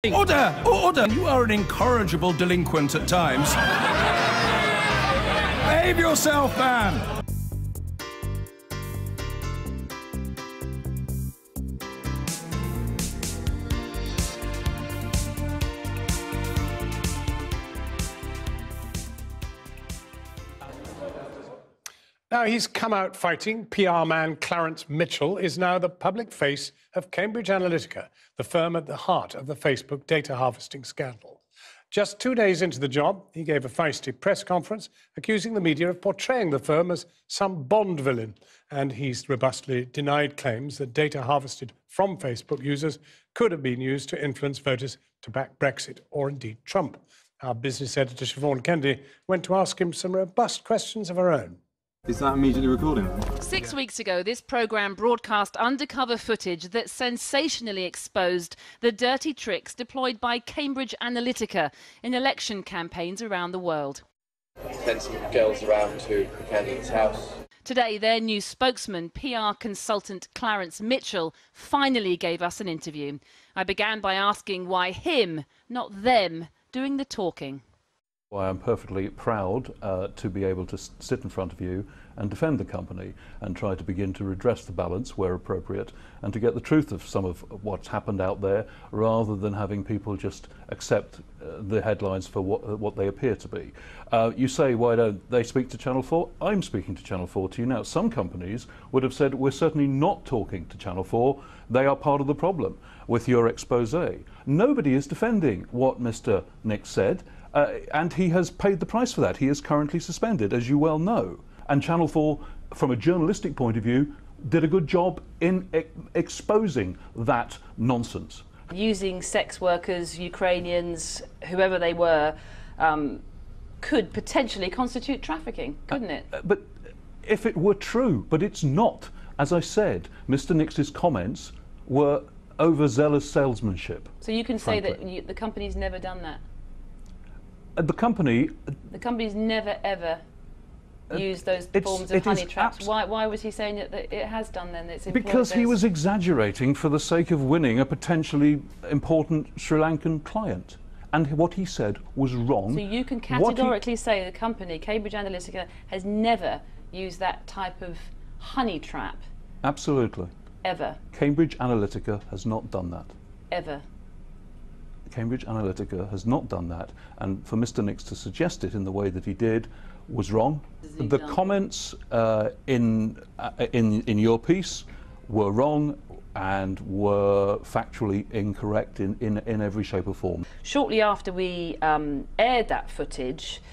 Order! Order! You are an incorrigible delinquent at times. Behave yourself, man! Now he's come out fighting. PR man Clarence Mitchell is now the public face of Cambridge Analytica, the firm at the heart of the Facebook data harvesting scandal. Just 2 days into the job, he gave a feisty press conference accusing the media of portraying the firm as some Bond villain. And he's robustly denied claims that data harvested from Facebook users could have been used to influence voters to back Brexit or indeed Trump. Our business editor, Siobhan Kennedy, went to ask him some robust questions of her own. Is that immediately recording? 6 weeks ago, this programme broadcast undercover footage that sensationally exposed the dirty tricks deployed by Cambridge Analytica in election campaigns around the world. Sent some girls around to the candidate's house. Today, their new spokesman, PR consultant Clarence Mitchell, finally gave us an interview. I began by asking why him, not them, doing the talking. Well, I'm perfectly proud to be able to sit in front of you and defend the company and try to begin to redress the balance where appropriate and to get the truth of some of what's happened out there rather than having people just accept the headlines for what they appear to be. You say, why don't they speak to Channel 4? I'm speaking to Channel 4 to you now. Some companies would have said, we're certainly not talking to Channel 4. They are part of the problem with your expose. Nobody is defending what Mr. Nix said. And he has paid the price for that. He is currently suspended, as you well know. And Channel 4, from a journalistic point of view, did a good job in exposing that nonsense. Using sex workers, Ukrainians, whoever they were, could potentially constitute trafficking, couldn't it? But if it were true, but it's not. As I said, Mr. Nix's comments were overzealous salesmanship. So you can say that the company's never done that? The company's never ever used those forms of honey traps. Why was he saying that it has done then? It's because he was exaggerating for the sake of winning a potentially important Sri Lankan client. And what he said was wrong. So you can categorically say the company, Cambridge Analytica, has never used that type of honey trap? Absolutely. Ever? Cambridge Analytica has not done that. Ever? Cambridge Analytica has not done that, and for Mr. Nix to suggest it in the way that he did was wrong. The comments in your piece were wrong and were factually incorrect in every shape or form. Shortly after we aired that footage,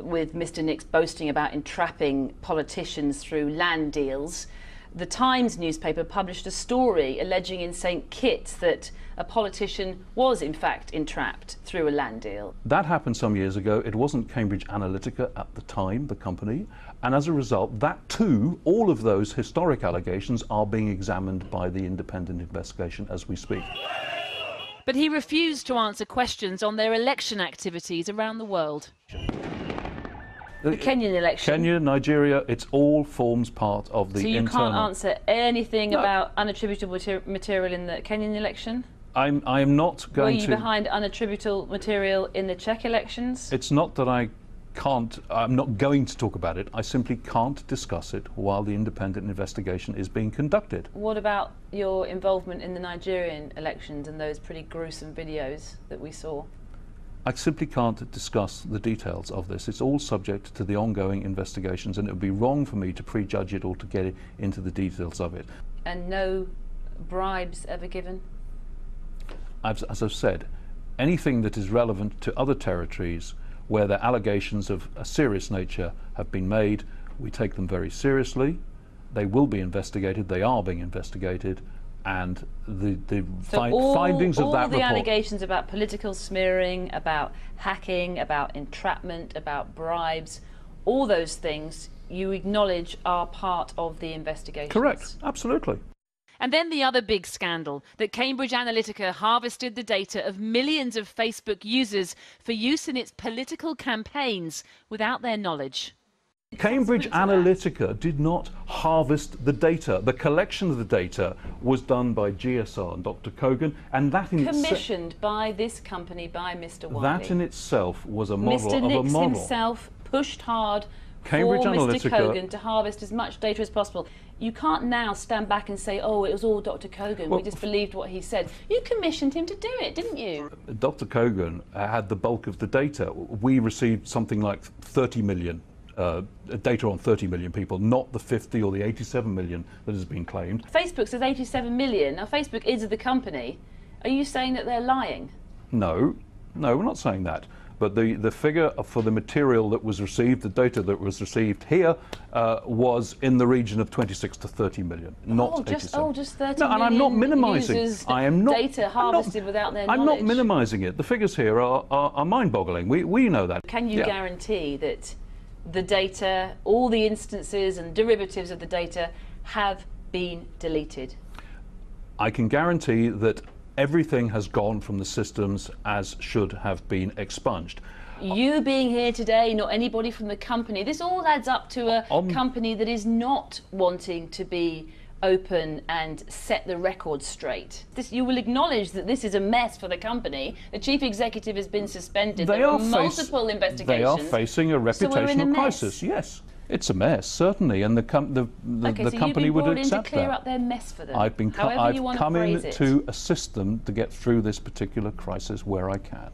with Mr. Nix boasting about entrapping politicians through land deals, the Times newspaper published a story alleging in St Kitts that a politician was in fact entrapped through a land deal. That happened some years ago. It wasn't Cambridge Analytica at the time, the company, and as a result, that too, all of those historic allegations are being examined by the independent investigation as we speak. But he refused to answer questions on their election activities around the world. The Kenyan election. Kenya, Nigeria, it all forms part of the internal... So you can't answer anything about unattributable material in the Kenyan election? I'm not going to... Were you behind unattributable material in the Czech elections? It's not that I can't... I'm not going to talk about it. I simply can't discuss it while the independent investigation is being conducted. What about your involvement in the Nigerian elections and those pretty gruesome videos that we saw? I simply can't discuss the details of this. It's all subject to the ongoing investigations, and it would be wrong for me to prejudge it or to get into the details of it. And no bribes ever given? As I've said, anything that is relevant to other territories where the allegations of a serious nature have been made, we take them very seriously. They will be investigated, they are being investigated, and the findings of that report... All the allegations about political smearing, about hacking, about entrapment, about bribes, all those things you acknowledge are part of the investigation. Correct, absolutely. And then the other big scandal, that Cambridge Analytica harvested the data of millions of Facebook users for use in its political campaigns without their knowledge. Cambridge Analytica did not harvest the data. The collection of the data was done by GSR and Dr. Kogan, and that in commissioned by this company, by Mr. Wiley. That in itself was a model Mr. of a Nix model. himself pushed hard Cambridge for Analytica, Mr. Kogan to harvest as much data as possible. You can't now stand back and say, oh, it was all Dr. Kogan, well, we just believed what he said. You commissioned him to do it, didn't you? Dr. Kogan had the bulk of the data. We received something like 30 million data on 30 million people, not the 50 or the 87 million that has been claimed. Facebook says 87 million. Now, Facebook is the company. Are you saying that they're lying? No, we're not saying that. But the figure for the material that was received, the data that was received here, was in the region of 26 to 30 million, not 87. Just 30 no, million and I'm not minimising. users I am not, data harvested without their knowledge. I'm not minimising it. The figures here are mind-boggling. We know that. Can you guarantee that the data, all the instances and derivatives of the data have been deleted? I can guarantee that everything has gone from the systems as should have been expunged. You being here today, not anybody from the company, this all adds up to a company that is not wanting to be open and set the record straight. You will acknowledge that this is a mess for the company. The chief executive has been suspended. There are multiple investigations. They are facing a reputational crisis. Yes, it's a mess, certainly, and the company would accept that. To clear up their mess for them. I've come in to assist them to get through this particular crisis where I can.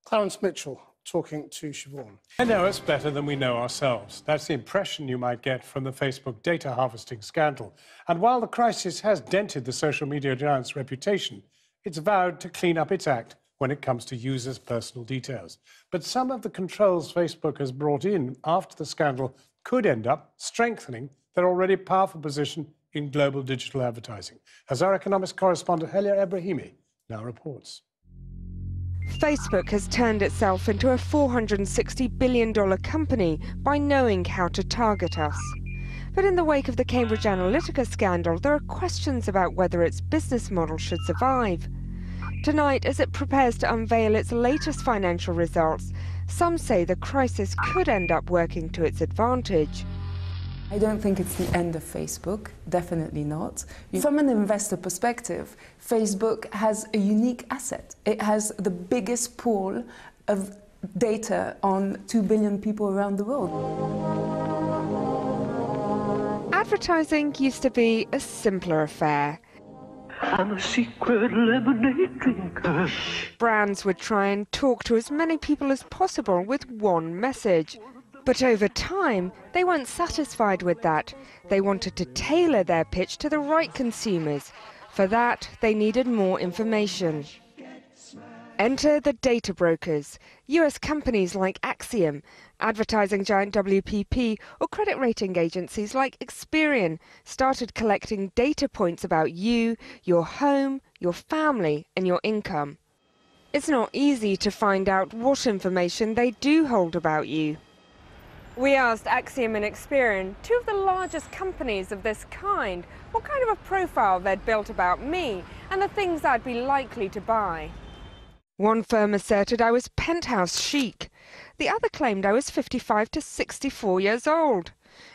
Clarence Mitchell talking to Siobhan. I know us better than we know ourselves. That's the impression you might get from the Facebook data harvesting scandal. And while the crisis has dented the social media giant's reputation, it's vowed to clean up its act when it comes to users' personal details. But some of the controls Facebook has brought in after the scandal could end up strengthening their already powerful position in global digital advertising, as our economics correspondent Helia Ebrahimi now reports. Facebook has turned itself into a $460 billion company by knowing how to target us. But in the wake of the Cambridge Analytica scandal, there are questions about whether its business model should survive. Tonight, as it prepares to unveil its latest financial results, some say the crisis could end up working to its advantage. I don't think it's the end of Facebook, definitely not. From an investor perspective, Facebook has a unique asset. It has the biggest pool of data on 2 billion people around the world. Advertising used to be a simpler affair. I'm a secret lemonade drinker. Brands would try and talk to as many people as possible with one message. But over time, they weren't satisfied with that. They wanted to tailor their pitch to the right consumers. For that, they needed more information. Enter the data brokers, US companies like Axiom, advertising giant WPP, or credit rating agencies like Experian started collecting data points about you, your home, your family, and your income. It's not easy to find out what information they do hold about you. We asked Axiom and Experian, two of the largest companies of this kind, what kind of a profile they'd built about me and the things I'd be likely to buy. One firm asserted I was penthouse chic. The other claimed I was 55 to 64 years old.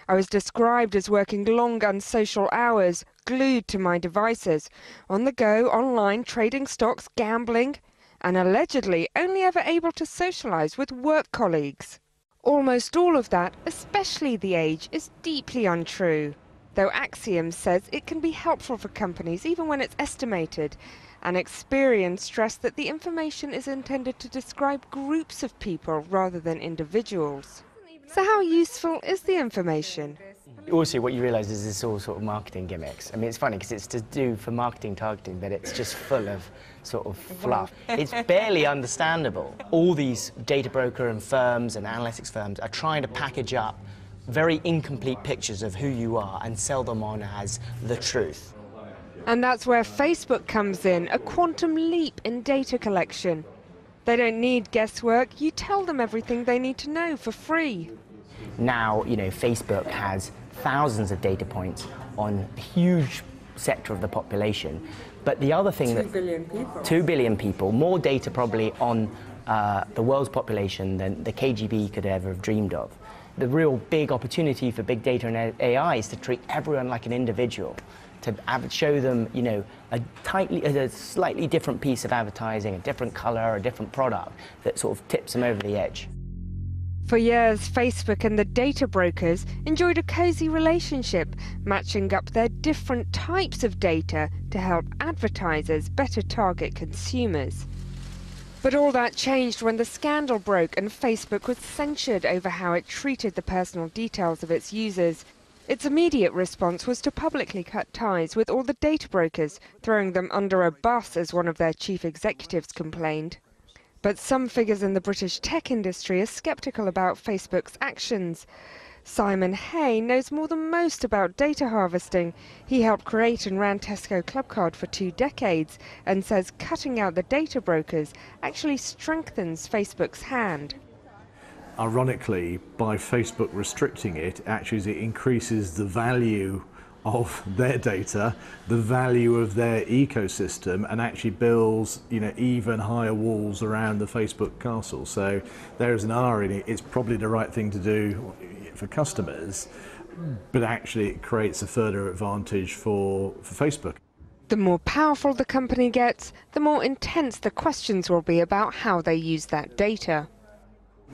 I was described as working long unsocial hours, glued to my devices, on the go, online, trading stocks, gambling, and allegedly only ever able to socialize with work colleagues. Almost all of that, especially the age, is deeply untrue. Though Axiom says it can be helpful for companies even when it's estimated, and Experian stressed that the information is intended to describe groups of people rather than individuals. So how useful is the information? Also, what you realise is it's all sort of marketing gimmicks. I mean, it's funny because it's to do for marketing targeting, but it's just full of sort of fluff. It's barely understandable. All these data broker and firms and analytics firms are trying to package up very incomplete pictures of who you are and sell them on as the truth. And that's where Facebook comes in, a quantum leap in data collection. They don't need guesswork. You tell them everything they need to know for free. Now, you know, Facebook has thousands of data points on a huge sector of the population. But the other thing 2 billion people. 2 billion people, more data probably on the world's population than the KGB could ever have dreamed of. The real big opportunity for big data and AI is to treat everyone like an individual, to show them, you know, a slightly different piece of advertising, a different color, a different product that sort of tips them over the edge. For years, Facebook and the data brokers enjoyed a cozy relationship, matching up their different types of data to help advertisers better target consumers. But all that changed when the scandal broke and Facebook was censured over how it treated the personal details of its users. Its immediate response was to publicly cut ties with all the data brokers, throwing them under a bus, as one of their chief executives complained. But some figures in the British tech industry are sceptical about Facebook's actions. Simon Hay knows more than most about data harvesting. He helped create and ran Tesco Clubcard for 2 decades and says cutting out the data brokers actually strengthens Facebook's hand. Ironically, by Facebook restricting it, actually it increases the value of their data, the value of their ecosystem, and actually builds, you know, even higher walls around the Facebook castle. So there's an irony. It's probably the right thing to do for customers, but actually it creates a further advantage for Facebook. The more powerful the company gets, the more intense the questions will be about how they use that data.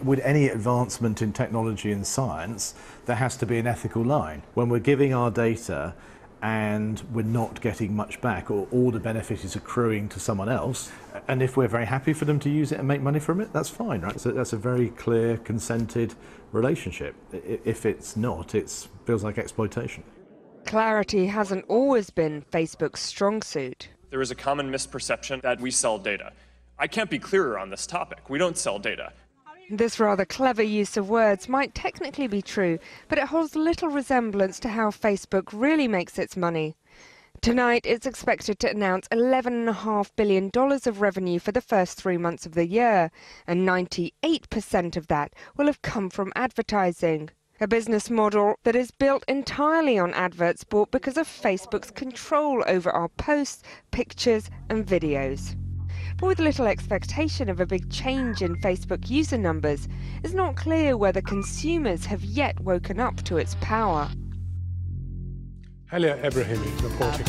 With any advancement in technology and science, there has to be an ethical line. When we're giving our data and we're not getting much back, or all the benefit is accruing to someone else, and if we're very happy for them to use it and make money from it, that's fine, right? So that's a very clear, consented relationship. If it's not, it feels like exploitation. Clarity hasn't always been Facebook's strong suit. There is a common misperception that we sell data. I can't be clearer on this topic. We don't sell data. This rather clever use of words might technically be true, but it holds little resemblance to how Facebook really makes its money. Tonight, it's expected to announce $11.5 billion of revenue for the first 3 months of the year, and 98% of that will have come from advertising. A business model that is built entirely on adverts bought because of Facebook's control over our posts, pictures and videos. But with little expectation of a big change in Facebook user numbers, it's not clear whether consumers have yet woken up to its power. Halia Ebrahimi reporting.